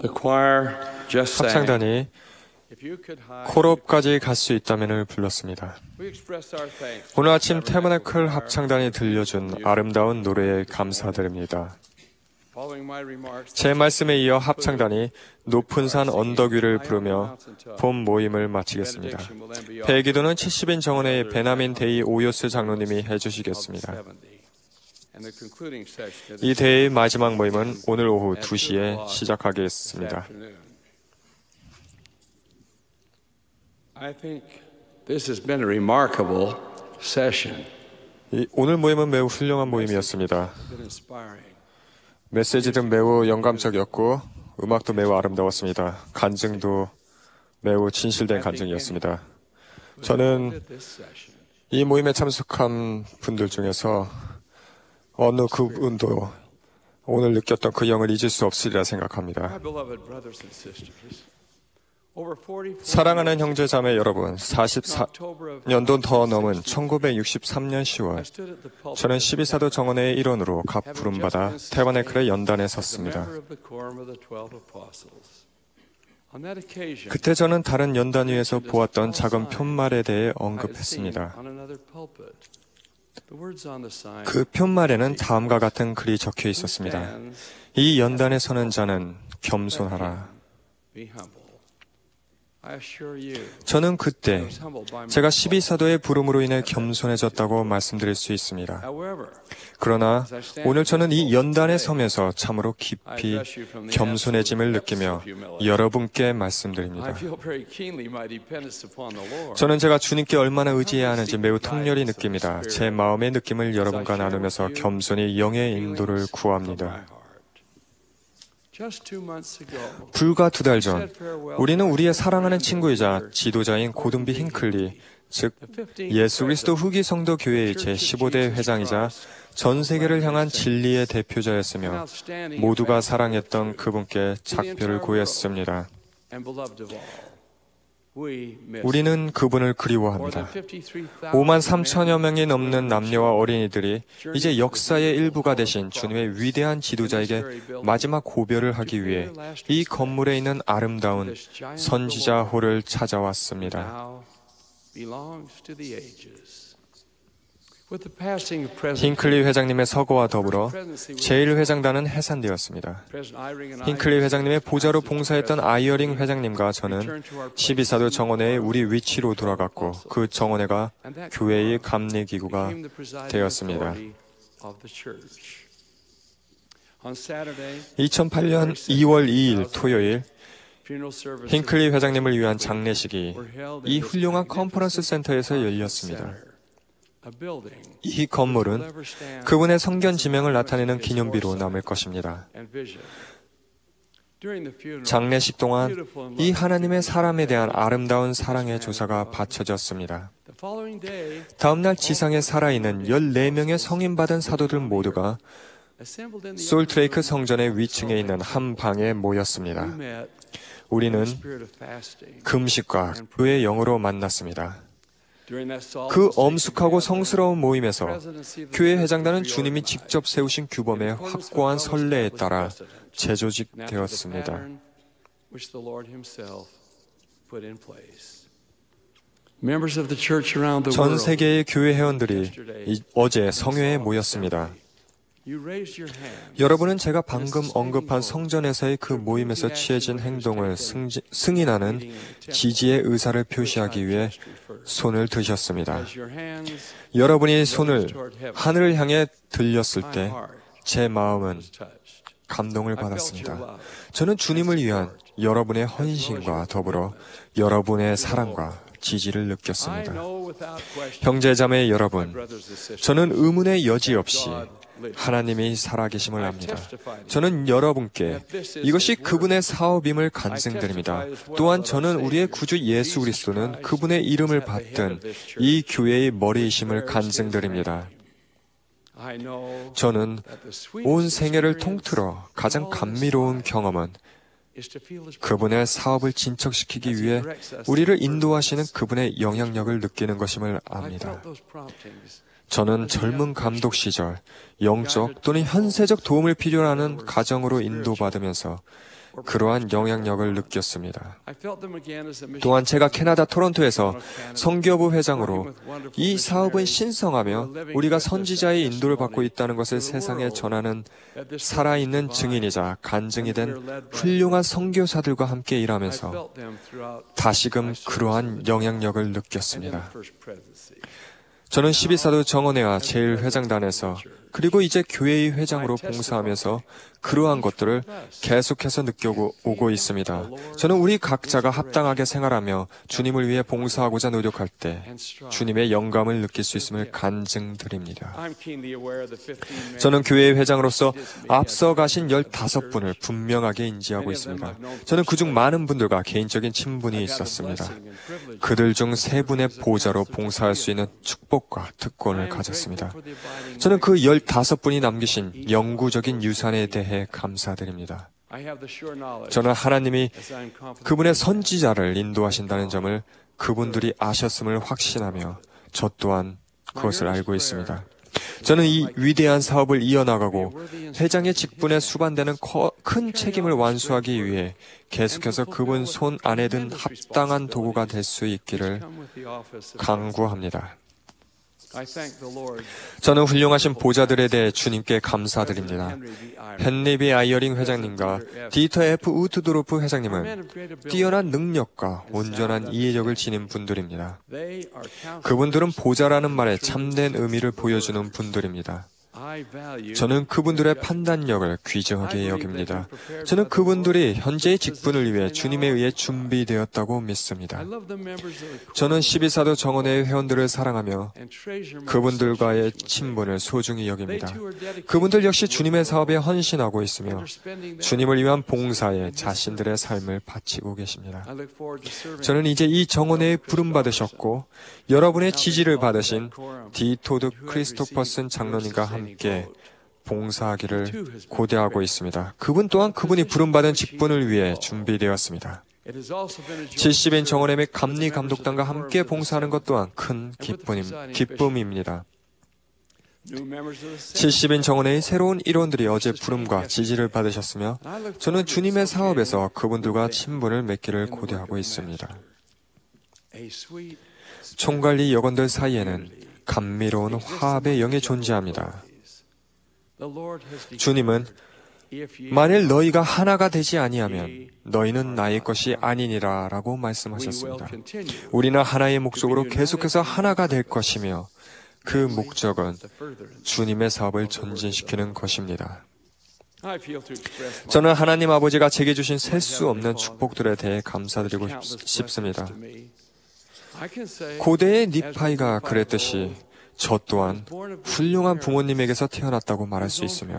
The choir just sang. 합창단이 If you could hide, 콜업까지 갈 수 있다면을 불렀습니다. we express our thanks. 오늘 아침 태버나클 합창단이 들려준 아름다운 노래에 감사드립니다. Following my remarks, 제 말씀에 이어 합창단이 높은 산 언덕 위를 부르며 본 모임을 마치겠습니다. 배기도는 70인 정원의 베나민 데이 오요스 장로님이 해주시겠습니다. and the concluding session of 이 the 대회의 마지막 모임은 오늘 오후 2시에 시작하겠습니다. afternoon. I think this has been a remarkable session. 오늘 모임은 매우 훌륭한 모임이었습니다. It's been inspiring. 메시지는 매우 영감적이었고 음악도 매우 아름다웠습니다. 간증도 매우 진실된 간증이었습니다. 저는 At this session, 이 모임에 참석한 분들 중에서 어느 그분도 오늘 느꼈던 그 영을 잊을 수 없으리라 생각합니다. my beloved brothers and sisters, over 44 사랑하는 형제 자매 여러분, October of 44년도 더 넘은 1963년 I 10월 stood at the pulpit 저는 12사도 정원의 일원으로 갑 부름받아 태버네클의 연단에 as a 섰습니다. member of the quorum of the 12 apostles. On that occasion, 그때 저는 다른 연단 위에서 보았던 작은 편말에 대해 I had seen 언급했습니다. on another pulpit. The words on the sign 그 편말에는 다음과 같은 글이 적혀 있었습니다. stands, 이 연단에 서는 자는 겸손하라. be humble. I assure you, 저는 I 그때 was humbled by my 제가 call. 12사도의 부름으로 인해 겸손해졌다고 말씀드릴 수 있습니다. However, 그러나 오늘 저는 이 연단에 서면서 참으로 깊이 겸손해짐을 느끼며 여러분께 I 말씀드립니다. feel very keenly my dependence upon the Lord. 저는 제가 주님께 얼마나 의지해야 하는지 매우 통렬히 느낍니다. 제 마음의 느낌을 여러분과 나누면서 겸손히 영의 인도를 구합니다. Just 2 months ago, 불과 2달 전, 우리는 우리의 사랑하는 친구이자 지도자인 고든비 힌클리, 즉 예수 그리스도 후기 성도 교회의 제15대 회장이자 전 세계를 향한 진리의 대표자였으며 모두가 사랑했던 그분께 작별을 고했습니다. and beloved of all, we miss 우리는 그분을 more than 그리워합니다. 53,000 5만 3천여 명이 넘는 남녀와 어린이들이 이제 역사의 일부가 되신 주님의 위대한 지도자에게 마지막 고별을 하기 위해 이 건물에 있는 아름다운 선지자 홀을 찾아왔습니다. now belongs to the ages. With the passing of President 힌클리 회장님의 서거와 더불어 제1회장단은 해산되었습니다. 힌클리 회장님의 보좌로 봉사했던 아이어링 회장님과 저는 12사도 정원회의 우리 위치로 돌아갔고 그 정원회가 교회의 감리기구가 되었습니다. 2008년 2월 2일 토요일 힌클리 회장님을 위한 장례식이 이 훌륭한 컨퍼런스 센터에서 열렸습니다. 이 건물은 그분의 성견 지명을 나타내는 기념비로 남을 것입니다. 장례식 동안 이 하나님의 사람에 대한 아름다운 사랑의 조사가 바쳐졌습니다. 다음날 지상에 살아있는 14명의 성인받은 사도들 모두가 솔트레이크 성전의 위층에 있는 한 방에 모였습니다. 우리는 금식과 그의 영으로 만났습니다. 그 엄숙하고 성스러운 모임에서 교회 회장단은 주님이 직접 세우신 규범의 확고한 선례에 따라 재조직되었습니다. 전 세계의 교회 회원들이 어제 성회에 모였습니다. 여러분은 제가 방금 언급한 성전에서의 그 모임에서 취해진 행동을 승인하는 지지의 의사를 표시하기 위해 손을 드셨습니다. 여러분이 손을 하늘을 향해 들렸을 때 제 마음은 감동을 받았습니다. 저는 주님을 위한 여러분의 헌신과 더불어 여러분의 사랑과 지지를 느꼈습니다. 형제자매 여러분, 저는 의문의 여지 없이 하나님이 살아계심을 압니다. 저는 여러분께 이것이 그분의 사업임을 간증드립니다. 또한 저는 우리의 구주 예수 그리스도는 그분의 이름을 받든 이 교회의 머리이심을 간증드립니다. 저는 온 생애를 통틀어 가장 감미로운 경험은 그분의 사업을 진척시키기 위해 우리를 인도하시는 그분의 영향력을 느끼는 것임을 압니다. 저는 젊은 감독 시절 영적 또는 현세적 도움을 필요로 하는 가정으로 인도받으면서 그러한 영향력을 느꼈습니다. 또한 제가 캐나다 토론토에서 선교부 회장으로 이 사업은 신성하며 우리가 선지자의 인도를 받고 있다는 것을 세상에 전하는 살아있는 증인이자 간증이 된 훌륭한 선교사들과 함께 일하면서 다시금 그러한 영향력을 느꼈습니다. 저는 12사도 정원회와 제1회장단에서 그리고 이제 교회의 회장으로 봉사하면서 그러한 것들을 계속해서 느껴오고 있습니다. 저는 우리 각자가 합당하게 생활하며 주님을 위해 봉사하고자 노력할 때 주님의 영감을 느낄 수 있음을 간증드립니다. 저는 교회의 회장으로서 앞서 가신 15분을 분명하게 인지하고 있습니다. 저는 그중 많은 분들과 개인적인 친분이 있었습니다. 그들 중 3분의 보좌로 봉사할 수 있는 축복과 특권을 가졌습니다. 저는 그 15분이 남기신 영구적인 유산에 대해 감사드립니다. 저는 하나님이 그분의 선지자를 인도하신다는 점을 그분들이 아셨음을 확신하며 저 또한 그것을 알고 있습니다. 저는 이 위대한 사업을 이어나가고 회장의 직분에 수반되는 큰 책임을 완수하기 위해 계속해서 그분 손 안에 든 합당한 도구가 될 수 있기를 간구합니다. 저는 훌륭하신 보좌들에 대해 주님께 감사드립니다. 헨리 B. 아이어링 회장님과 디터 F. 우트도르프 회장님은 뛰어난 능력과 온전한 이해력을 지닌 분들입니다. 그분들은 보좌라는 말에 참된 의미를 보여주는 분들입니다. 저는 그분들의 판단력을 귀중하게 여깁니다. 저는 그분들이 현재의 직분을 위해 주님에 의해 준비되었다고 믿습니다. 저는 12사도 정원회의 회원들을 사랑하며 그분들과의 친분을 소중히 여깁니다. 그분들 역시 주님의 사업에 헌신하고 있으며 주님을 위한 봉사에 자신들의 삶을 바치고 계십니다. 저는 이제 이 정원회에 부름받으셨고 여러분의 지지를 받으신 디 토드 크리스토퍼슨 장로님과 함께 봉사하기를 고대하고 있습니다. 그분 또한 그분이 부름받은 직분을 위해 준비되었습니다. 70인 정원회 및 감리 감독단과 함께 봉사하는 것 또한 큰 기쁨입니다. 70인 정원회의 새로운 일원들이 어제 부름과 지지를 받으셨으며 저는 주님의 사업에서 그분들과 친분을 맺기를 고대하고 있습니다. 총관리 여건들 사이에는 감미로운 화합의 영이 존재합니다. 주님은 만일 너희가 하나가 되지 아니하면 너희는 나의 것이 아니니라 라고 말씀하셨습니다. 우리는 하나의 목적으로 계속해서 하나가 될 것이며 그 목적은 주님의 사업을 전진시키는 것입니다. 저는 하나님 아버지가 제게 주신 셀 수 없는 축복들에 대해 감사드리고 싶습니다. 고대의 니파이가 그랬듯이 저 또한 훌륭한 부모님에게서 태어났다고 말할 수 있으며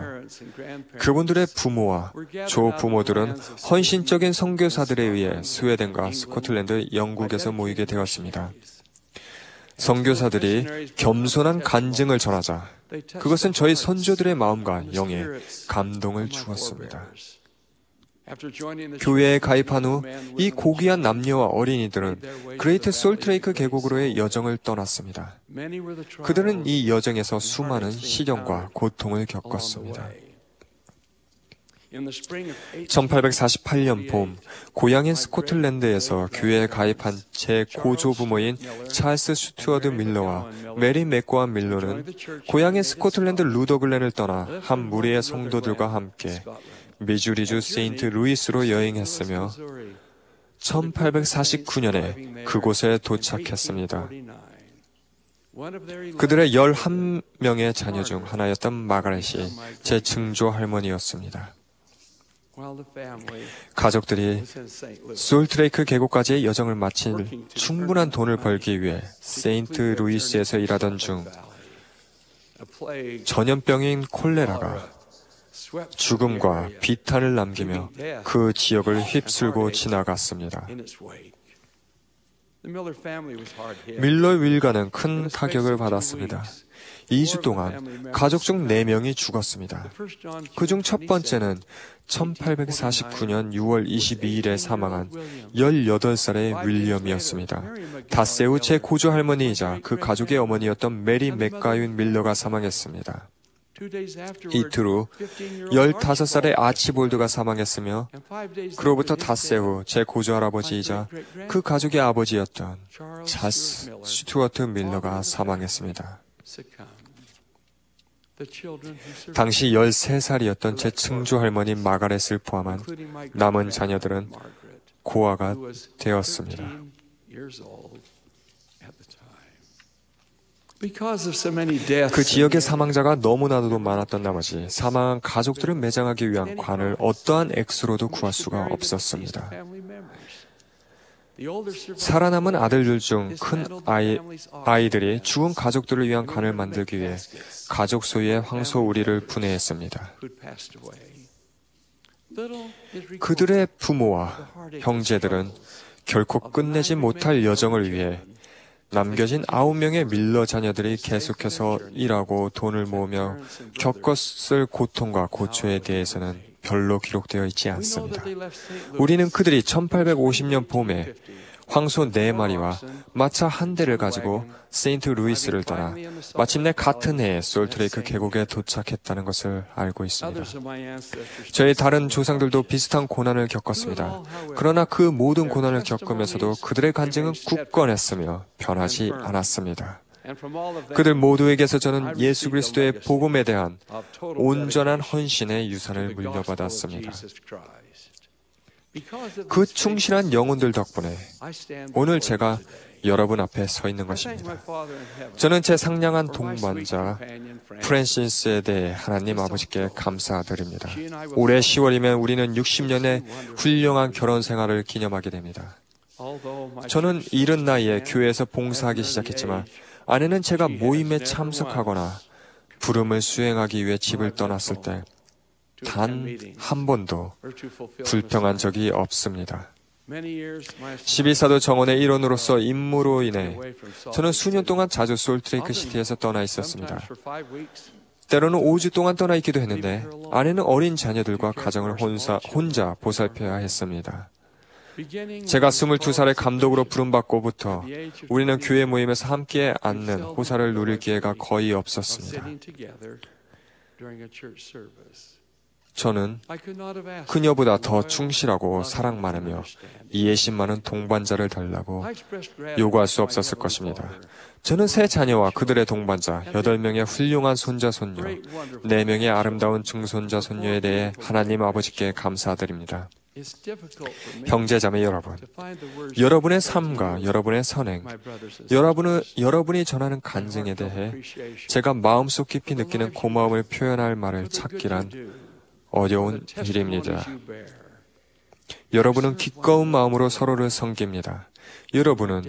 그분들의 부모와 조부모들은 헌신적인 선교사들에 의해 스웨덴과 스코틀랜드, 영국에서 모이게 되었습니다. 선교사들이 겸손한 간증을 전하자 그것은 저희 선조들의 마음과 영에 감동을 주었습니다. 교회에 가입한 후 이 고귀한 남녀와 어린이들은 그레이트 솔트레이크 계곡으로의 여정을 떠났습니다. 그들은 이 여정에서 수많은 시련과 고통을 겪었습니다. 1848년 봄, 고향인 스코틀랜드에서 교회에 가입한 제 고조부모인 찰스 스튜어드 밀러와 메리 맥고한 밀러는 고향인 스코틀랜드 루더글렌을 떠나 한 무리의 성도들과 함께 미주리주 세인트 루이스로 여행했으며 1849년에 그곳에 도착했습니다. 그들의 11명의 자녀 중 하나였던 마가렛이 제 증조 할머니였습니다. 가족들이 솔트레이크 계곡까지의 여정을 마칠 충분한 돈을 벌기 위해 세인트 루이스에서 일하던 중 전염병인 콜레라가 죽음과 비탄을 남기며 그 지역을 휩쓸고 지나갔습니다. 밀러 일가는 큰 타격을 받았습니다. 2주 동안 가족 중 4명이 죽었습니다. 그중 첫 번째는 1849년 6월 22일에 사망한 18살의 윌리엄이었습니다. 닷새 후 제 고조 할머니이자 그 가족의 어머니였던 메리 맥가윈 밀러가 사망했습니다. 이틀 후 15살의 아치볼드가 사망했으며 그로부터 닷새 후 제 고조할아버지이자 그 가족의 아버지였던 자스 스튜어트 밀러가 사망했습니다. 당시 13살이었던 제 증조 할머니 마가렛을 포함한 남은 자녀들은 고아가 되었습니다. 그 지역의 사망자가 너무나도 많았던 나머지 사망한 가족들을 매장하기 위한 관을 어떠한 액수로도 구할 수가 없었습니다. 살아남은 아들들 중 큰 아이들이 죽은 가족들을 위한 관을 만들기 위해 가족 소유의 황소 우리를 분해했습니다. 그들의 부모와 형제들은 결코 끝내지 못할 여정을 위해 남겨진 9명의 밀러 자녀들이 계속해서 일하고 돈을 모으며 겪었을 고통과 고초에 대해서는 별로 기록되어 있지 않습니다. 우리는 그들이 1850년 봄에 황소 4마리와 마차 1대를 가지고 세인트 루이스를 떠나 마침내 같은 해에 솔트레이크 계곡에 도착했다는 것을 알고 있습니다. 저희 다른 조상들도 비슷한 고난을 겪었습니다. 그러나 그 모든 고난을 겪으면서도 그들의 간증은 굳건했으며 변하지 않았습니다. 그들 모두에게서 저는 예수 그리스도의 복음에 대한 온전한 헌신의 유산을 물려받았습니다. 그 충실한 영혼들 덕분에 오늘 제가 여러분 앞에 서 있는 것입니다. 저는 제 상냥한 동반자 프랜시스에 대해 하나님 아버지께 감사드립니다. 올해 10월이면 우리는 60년의 훌륭한 결혼 생활을 기념하게 됩니다. 저는 이른 나이에 교회에서 봉사하기 시작했지만 아내는 제가 모임에 참석하거나 부름을 수행하기 위해 집을 떠났을 때 단 한 번도 불평한 적이 없습니다. 12사도 정원의 일원으로서 임무로 인해 저는 수년 동안 자주 솔트레이크 시티에서 떠나 있었습니다. 때로는 5주 동안 떠나 있기도 했는데 아내는 어린 자녀들과 가정을 혼자 보살펴야 했습니다. 제가 22살의 감독으로 부름받고부터 우리는 교회 모임에서 함께 앉는 호사를 누릴 기회가 거의 없었습니다. 저는 그녀보다 더 충실하고 사랑 많으며 이해심 많은 동반자를 달라고 요구할 수 없었을 것입니다. 저는 세 자녀와 그들의 동반자 8명의 훌륭한 손자 손녀, 4명의 아름다운 증손자 손녀에 대해 하나님 아버지께 감사드립니다. 형제자매 여러분, 여러분의 삶과 여러분의 선행, 여러분이 전하는 간증에 대해 제가 마음속 깊이 느끼는 고마움을 표현할 말을 찾기란 어려운 일입니다. 여러분은 기꺼운 마음으로 서로를 섬깁니다. 여러분은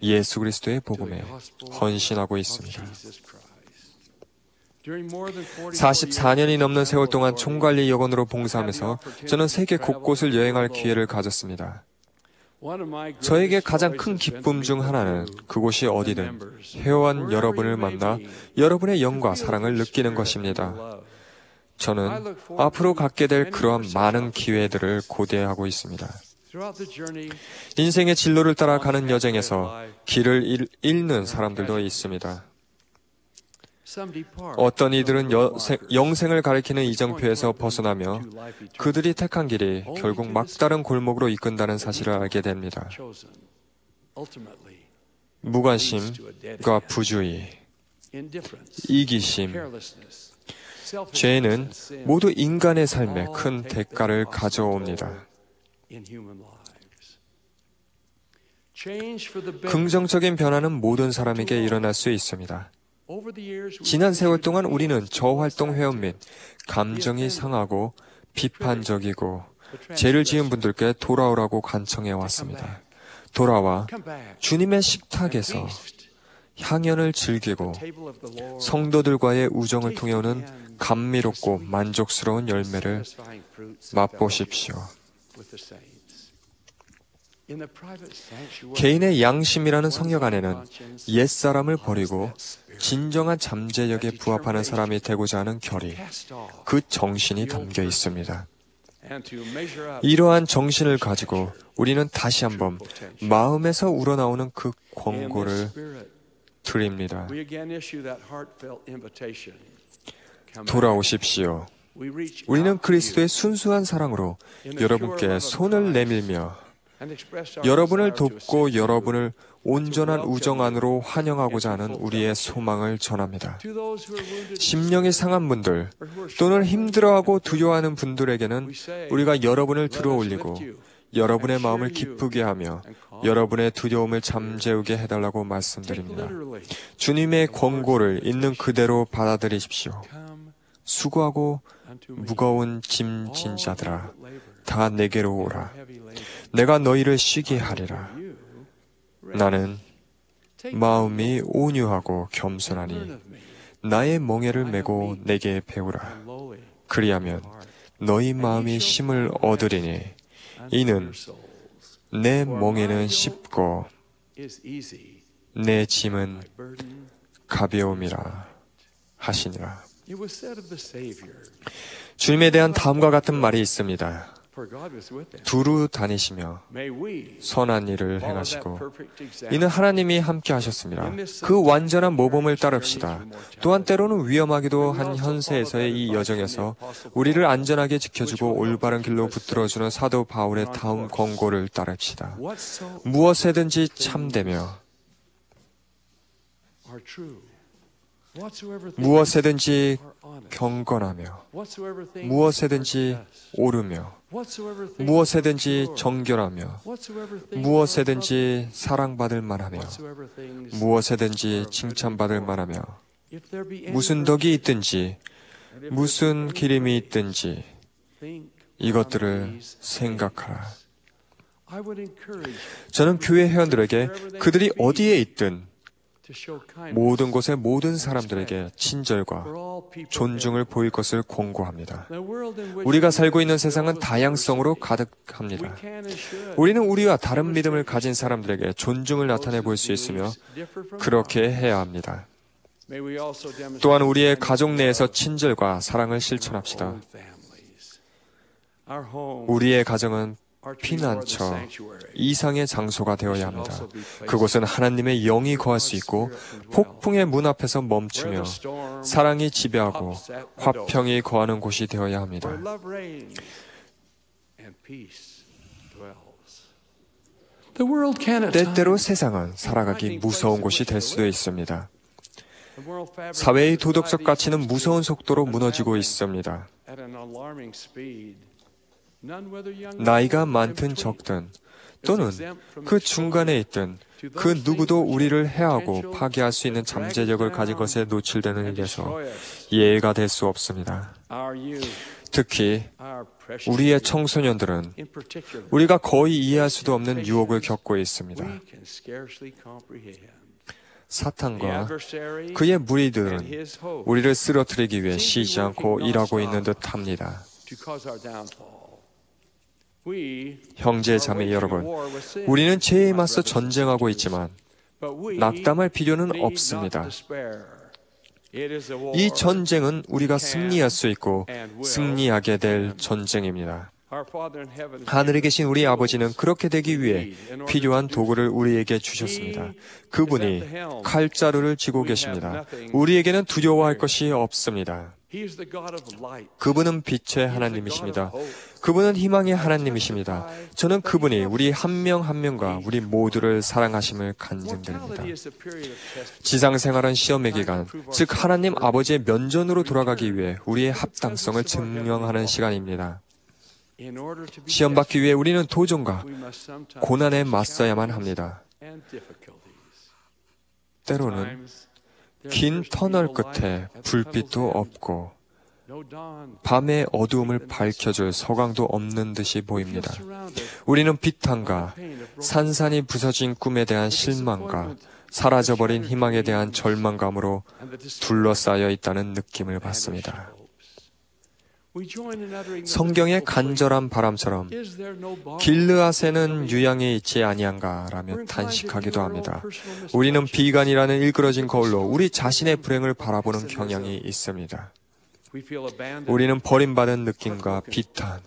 예수 그리스도의 복음에 헌신하고 있습니다. 44년이 넘는 세월 동안 총관리 여건으로 봉사하면서 저는 세계 곳곳을 여행할 기회를 가졌습니다. 저에게 가장 큰 기쁨 중 하나는 그곳이 어디든 회원 여러분을 만나 여러분의 영과 사랑을 느끼는 것입니다. 저는 앞으로 갖게 될 그러한 많은 기회들을 고대하고 있습니다. 인생의 진로를 따라 가는 여정에서 길을 잃는 사람들도 있습니다. 어떤 이들은 영생을 가리키는 이정표에서 벗어나며 그들이 택한 길이 결국 막다른 골목으로 이끈다는 사실을 알게 됩니다. 무관심과 부주의, 이기심, 죄는 모두 인간의 삶에 큰 대가를 가져옵니다. 긍정적인 변화는 모든 사람에게 일어날 수 있습니다. 지난 세월 동안 우리는 저활동 회원 및 감정이 상하고 비판적이고 죄를 지은 분들께 돌아오라고 간청해 왔습니다. 돌아와 주님의 식탁에서 향연을 즐기고 성도들과의 우정을 통해 오는 감미롭고 만족스러운 열매를 맛보십시오. 개인의 양심이라는 성역 안에는 옛사람을 버리고 진정한 잠재력에 부합하는 사람이 되고자 하는 결의, 그 정신이 담겨 있습니다. 이러한 정신을 가지고 우리는 다시 한번 마음에서 우러나오는 그 권고를 드립니다. 돌아오십시오. 우리는 그리스도의 순수한 사랑으로 여러분께 손을 내밀며 여러분을 돕고 여러분을 온전한 우정 안으로 환영하고자 하는 우리의 소망을 전합니다. 심령이 상한 분들 또는 힘들어하고 두려워하는 분들에게는 우리가 여러분을 들어올리고 여러분의 마음을 기쁘게 하며 여러분의 두려움을 잠재우게 해달라고 말씀드립니다. 주님의 권고를 있는 그대로 받아들이십시오. 수고하고 무거운 짐 진 자들아, 다 내게로 오라. 내가 너희를 쉬게 하리라. 나는 마음이 온유하고 겸손하니 나의 멍에를 메고 내게 배우라. 그리하면 너희 마음이 쉼을 얻으리니 이는 내 멍에는 쉽고 내 짐은 가벼움이라 하시니라. 주님에 대한 다음과 같은 말이 있습니다. 두루 다니시며 선한 일을 행하시고 이는 하나님이 함께 하셨습니다. 그 완전한 모범을 따릅시다. 또한 때로는 위험하기도 한 현세에서의 이 여정에서 우리를 안전하게 지켜주고 올바른 길로 붙들어주는 사도 바울의 다음 권고를 따릅시다. 무엇에든지 참되며 무엇에든지 경건하며 무엇에든지 옳으며 무엇에든지 정결하며 무엇에든지 사랑받을 만하며 무엇에든지 칭찬받을 만하며 무슨 덕이 있든지 무슨 기림이 있든지 이것들을 생각하라. 저는 교회 회원들에게 그들이 어디에 있든 모든 곳의 모든 사람들에게 친절과 존중을 보일 것을 권고합니다. 우리가 살고 있는 세상은 다양성으로 가득합니다. 우리는 우리와 다른 믿음을 가진 사람들에게 존중을 나타내 볼 수 있으며 그렇게 해야 합니다. 또한 우리의 가족 내에서 친절과 사랑을 실천합시다. 우리의 가정은 피난처 이상의 장소가 되어야 합니다. 그곳은 하나님의 영이 거할 수 있고 폭풍의 문 앞에서 멈추며 사랑이 지배하고 화평이 거하는 곳이 되어야 합니다. 때때로 세상은 살아가기 무서운 곳이 될 수도 있습니다. 사회의 도덕적 가치는 무서운 속도로 무너지고 있습니다. 나이가 많든 적든 또는 그 중간에 있든 그 누구도 우리를 해하고 파괴할 수 있는 잠재력을 가진 것에 노출되는 일에서 예외가 될 수 없습니다. 특히 우리의 청소년들은 우리가 거의 이해할 수도 없는 유혹을 겪고 있습니다. 사탄과 그의 무리들은 우리를 쓰러뜨리기 위해 쉬지 않고 일하고 있는 듯 합니다. 형제 자매 여러분, 우리는 죄에 맞서 전쟁하고 있지만 낙담할 필요는 없습니다. 이 전쟁은 우리가 승리할 수 있고 승리하게 될 전쟁입니다. 하늘에 계신 우리 아버지는 그렇게 되기 위해 필요한 도구를 우리에게 주셨습니다. 그분이 칼자루를 쥐고 계십니다. 우리에게는 두려워할 것이 없습니다. 그분은 빛의 하나님이십니다. 그분은 희망의 하나님이십니다. 저는 그분이 우리 한 명 한 명과 우리 모두를 사랑하심을 간증드립니다. 지상생활은 시험의 기간, 즉 하나님 아버지의 면전으로 돌아가기 위해 우리의 합당성을 증명하는 시간입니다. 시험 받기 위해 우리는 도전과 고난에 맞서야만 합니다. 때로는 긴 터널 끝에 불빛도 없고 밤의 어두움을 밝혀줄 서광도 없는 듯이 보입니다. 우리는 비탄과 산산이 부서진 꿈에 대한 실망과 사라져버린 희망에 대한 절망감으로 둘러싸여 있다는 느낌을 받습니다. 성경의 간절한 바람처럼 길르앗에는 유양이 있지 아니한가라며 탄식하기도 합니다. 우리는 비관이라는 일그러진 거울로 우리 자신의 불행을 바라보는 경향이 있습니다. 우리는 버림받은 느낌과 비탄,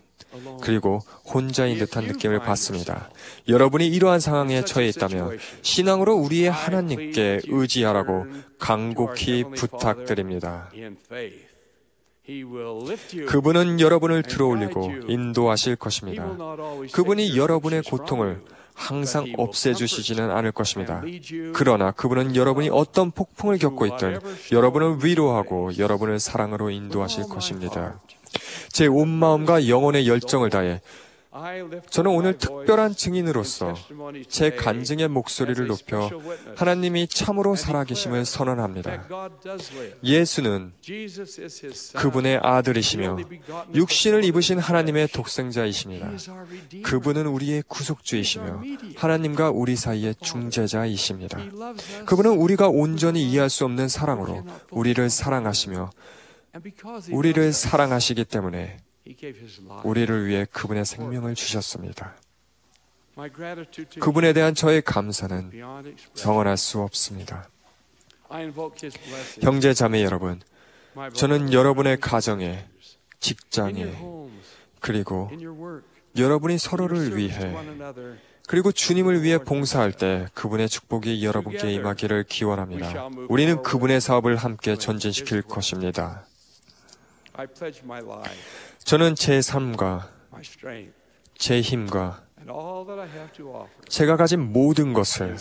그리고 혼자인 듯한 느낌을 받습니다. 여러분이 이러한 상황에 처해 있다면 신앙으로 우리의 하나님께 의지하라고 간곡히 부탁드립니다. 그분은 여러분을 들어올리고 인도하실 것입니다. 그분이 여러분의 고통을 항상 없애주시지는 않을 것입니다. 그러나 그분은 여러분이 어떤 폭풍을 겪고 있든 여러분을 위로하고 여러분을 사랑으로 인도하실 것입니다. 제 온 마음과 영혼의 열정을 다해 저는 오늘 특별한 증인으로서 제 간증의 목소리를 높여 하나님이 참으로 살아계심을 선언합니다. 예수는 그분의 아들이시며 육신을 입으신 하나님의 독생자이십니다. 그분은 우리의 구속주이시며 하나님과 우리 사이의 중재자이십니다. 그분은 우리가 온전히 이해할 수 없는 사랑으로 우리를 사랑하시며 우리를 사랑하시기 때문에 우리를 위해 그분의 생명을 주셨습니다. 그분에 대한 저의 감사는 영원할 수 없습니다. 형제 자매 여러분, 저는 여러분의 가정에, 직장에, 그리고 여러분이 서로를 위해 그리고 주님을 위해 봉사할 때 그분의 축복이 여러분께 임하기를 기원합니다. 우리는 그분의 사업을 함께 전진시킬 것입니다. 저는 제 삶과 제 힘과 제가 가진 모든 것을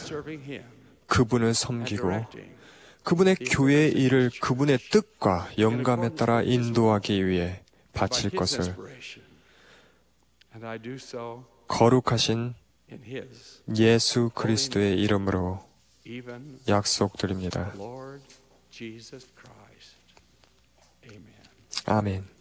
그분을 섬기고 그분의 교회의 일을 그분의 뜻과 영감에 따라 인도하기 위해 바칠 것을 거룩하신 예수 그리스도의 이름으로 약속드립니다. 아멘.